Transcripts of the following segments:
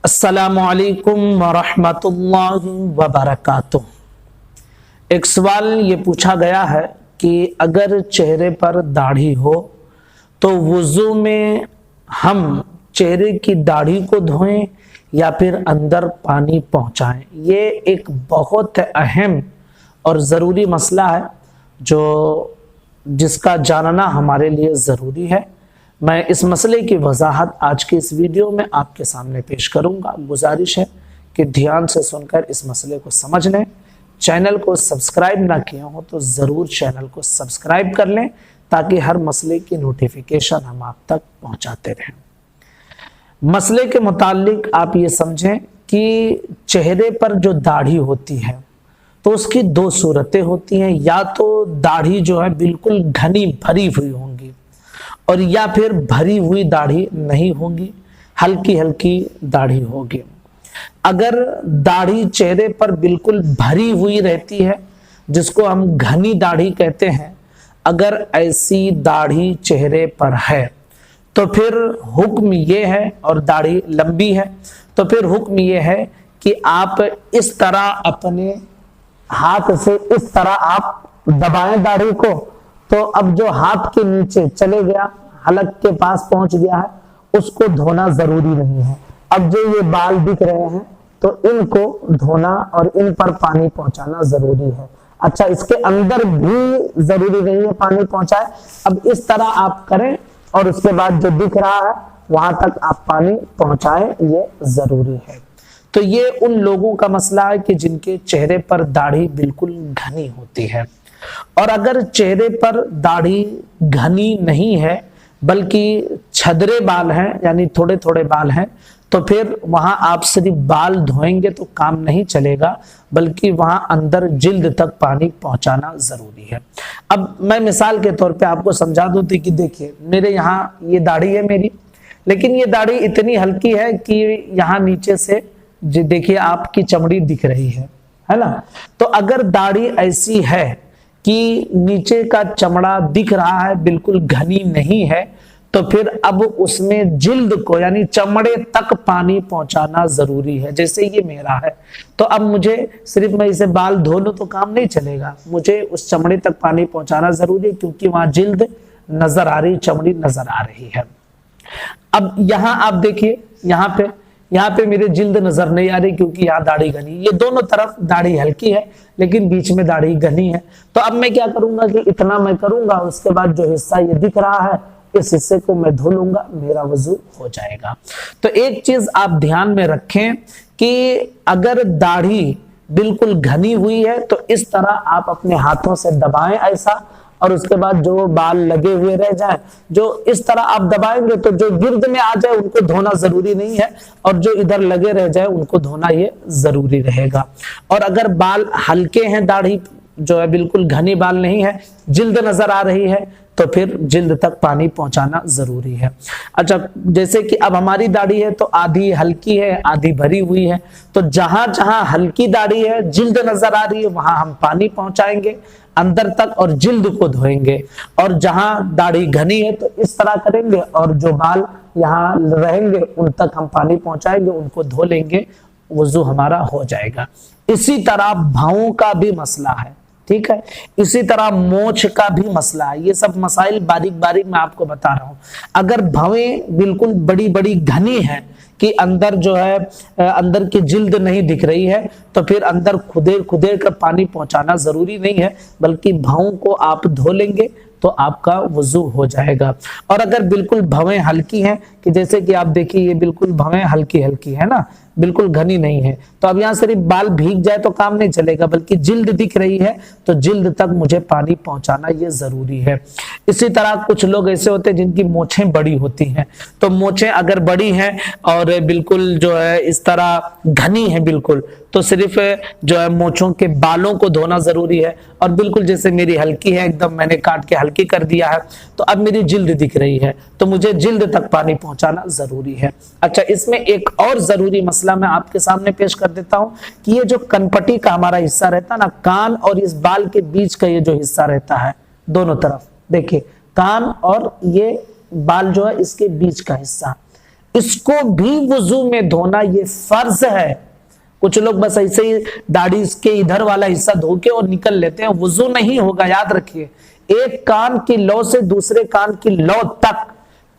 अस्सलामुअलैकुम वरहमतुल्लाहि वबरकातुह। एक सवाल ये पूछा गया है कि अगर चेहरे पर दाढ़ी हो तो वुजू में हम चेहरे की दाढ़ी को धोएं या फिर अंदर पानी पहुंचाएं। ये एक बहुत अहम और ज़रूरी मसला है जो जिसका जानना हमारे लिए ज़रूरी है। मैं इस मसले की वजाहत आज के इस वीडियो में आपके सामने पेश करूंगा। गुजारिश है कि ध्यान से सुनकर इस मसले को समझ लें। चैनल को सब्सक्राइब ना किया हो तो ज़रूर चैनल को सब्सक्राइब कर लें ताकि हर मसले की नोटिफिकेशन हम आप तक पहुंचाते रहें। मसले के मुतालिक आप ये समझें कि चेहरे पर जो दाढ़ी होती है तो उसकी दो सूरतें होती हैं। या तो दाढ़ी जो है बिल्कुल घनी भरी हुई होंगी और या फिर भरी हुई दाढ़ी नहीं होगी, हल्की हल्की दाढ़ी होगी। अगर दाढ़ी चेहरे पर बिल्कुल भरी हुई रहती है जिसको हम घनी दाढ़ी कहते हैं, अगर ऐसी दाढ़ी चेहरे पर है तो फिर हुक्म ये है, और दाढ़ी लंबी है तो फिर हुक्म ये है कि आप इस तरह अपने हाथ से इस तरह आप दबाएं दाढ़ी को। तो अब जो हाथ के नीचे चले गया, हलक के पास पहुंच गया है, उसको धोना जरूरी नहीं है। अब जो ये बाल दिख रहे हैं तो इनको धोना और इन पर पानी पहुंचाना जरूरी है। अच्छा, इसके अंदर भी जरूरी नहीं है पानी पहुंचाए। अब इस तरह आप करें और उसके बाद जो दिख रहा है वहां तक आप पानी पहुंचाएं, ये जरूरी है। तो ये उन लोगों का मसला है कि जिनके चेहरे पर दाढ़ी बिल्कुल घनी होती है। और अगर चेहरे पर दाढ़ी घनी नहीं है बल्कि छदरे बाल हैं, यानी थोड़े थोड़े बाल हैं, तो फिर वहां आप सिर्फ बाल धोएंगे तो काम नहीं चलेगा, बल्कि वहां अंदर जिल्द तक पानी पहुंचाना जरूरी है। अब मैं मिसाल के तौर पे आपको समझा दूं कि देखिए मेरे यहाँ ये दाढ़ी है मेरी, लेकिन ये दाढ़ी इतनी हल्की है कि यहाँ नीचे से देखिए आपकी चमड़ी दिख रही है ना। तो अगर दाढ़ी ऐसी है कि नीचे का चमड़ा दिख रहा है, बिल्कुल घनी नहीं है, तो फिर अब उसमें जिल्द को यानी चमड़े तक पानी पहुंचाना जरूरी है। जैसे ये मेरा है तो अब मुझे सिर्फ मैं इसे बाल धो लूं तो काम नहीं चलेगा, मुझे उस चमड़े तक पानी पहुंचाना जरूरी है क्योंकि वहां जिल्द नजर आ रही, चमड़ी नजर आ रही है। अब यहां आप देखिए, यहाँ पे मेरे जिल्द नजर नहीं आ रही क्योंकि यहाँ दाढ़ी घनी, ये दोनों तरफ दाढ़ी हल्की है लेकिन बीच में दाढ़ी घनी है। तो अब मैं क्या करूंगा कि इतना मैं करूंगा, उसके बाद जो हिस्सा ये दिख रहा है इस हिस्से को मैं धो लूंगा, मेरा वजू हो जाएगा। तो एक चीज आप ध्यान में रखें कि अगर दाढ़ी बिल्कुल घनी हुई है तो इस तरह आप अपने हाथों से दबाएं ऐसा, और उसके बाद जो बाल लगे हुए रह जाए, जो इस तरह आप दबाएंगे तो जो गिर्द में आ जाए उनको धोना जरूरी नहीं है, और जो इधर लगे रह जाए उनको धोना ये जरूरी रहेगा। और अगर बाल हल्के हैं, दाढ़ी जो है बिल्कुल घनी बाल नहीं है, जिल्द नजर आ रही है, तो फिर जिल्द तक पानी पहुंचाना जरूरी है। अच्छा, जैसे कि अब हमारी दाढ़ी है तो आधी हल्की है आधी भरी हुई है, तो जहां जहां हल्की दाढ़ी है, जिल्द नजर आ रही है, वहां हम पानी पहुंचाएंगे अंदर तक और जिल्द को धोएंगे। और जहां दाढ़ी घनी है तो इस तरह करेंगे और जो बाल यहाँ रहेंगे उन तक हम पानी पहुंचाएंगे, उनको धो लेंगे, वजू हमारा हो जाएगा। इसी तरह भावों का भी मसला है, ठीक है। इसी तरह मोछ का भी मसला है। ये सब मसाइल बारीक बारीक मैं आपको बता रहा हूं। अगर भवें बिल्कुल बड़ी बड़ी घनी है कि अंदर जो है अंदर की जिल्द नहीं दिख रही है, तो फिर अंदर खुदेर खुदेर कर पानी पहुंचाना जरूरी नहीं है, बल्कि भावों को आप धो लेंगे तो आपका वजू हो जाएगा। और अगर बिल्कुल भवें हल्की हैं, कि जैसे कि आप देखिए ये बिल्कुल भवें हल्की हल्की है ना, बिल्कुल घनी नहीं है, तो अब यहाँ सिर्फ बाल भीग जाए तो काम नहीं चलेगा, बल्कि जिल्द दिख रही है तो जिल्द तक मुझे पानी पहुंचाना ये जरूरी है। इसी तरह कुछ लोग ऐसे होते हैं जिनकी मोछें बड़ी होती हैं, तो मोछें अगर बड़ी हैं और बिल्कुल जो है इस तरह घनी है बिल्कुल, तो सिर्फ जो है मोछों के बालों को धोना जरूरी है। और बिल्कुल जैसे मेरी हल्की है, एकदम मैंने काट के हल्की कर दिया है, तो अब मेरी जिल्द दिख रही है तो मुझे जिल्द तक पानी पहुंचाना जरूरी है। अच्छा, इसमें एक और जरूरी मसला मैं आपके सामने पेश कर देता हूं कि ये जो कनपटी का हमारा हिस्सा रहता है ना, कान और इस बाल के बीच का ये जो हिस्सा रहता है, दोनों तरफ देखिए कान और ये बाल जो है इसके बीच का हिस्सा, इसको भी वुजू में धोना ये फर्ज है। कुछ लोग बस ऐसे ही दाढ़ी के इधर वाला हिस्सा धो के और निकल लेते हैं, वुजू नहीं होगा, याद रखिए। एक कान की लौ से दूसरे कान की लौ तक,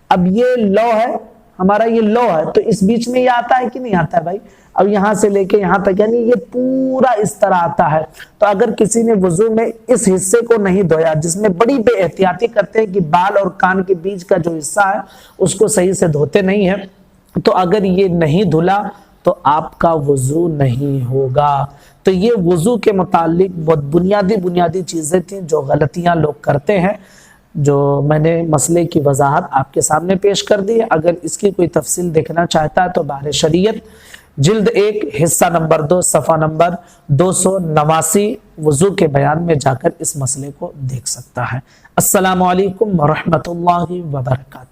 अब ये लौ है हमारा, ये लौ है, तो इस बीच में ये आता है कि नहीं आता है भाई? अब यहां से लेके यहां तक, यानी ये पूरा इस तरह आता है। तो अगर किसी ने वुजू में इस हिस्से को नहीं धोया, जिसमें बड़ी बेएहतियाती करते हैं कि बाल और कान के बीच का जो हिस्सा है उसको सही से धोते नहीं है, तो अगर ये नहीं धुला तो आपका वुजू नहीं होगा। तो ये वुजू के मुतालिक बहुत बुनियादी चीजें थी जो गलतियां लोग करते हैं, जो मैंने मसले की वजाहत आपके सामने पेश कर दी है। अगर इसकी कोई तफसील देखना चाहता है तो बाहर शरीयत जिल्द 1 हिस्सा नंबर 2 सफ़ा नंबर 289 वुजू के बयान में जाकर इस मसले को देख सकता है। अस्सलामु अलैकुम व रहमतुल्लाहि व बरकातहू।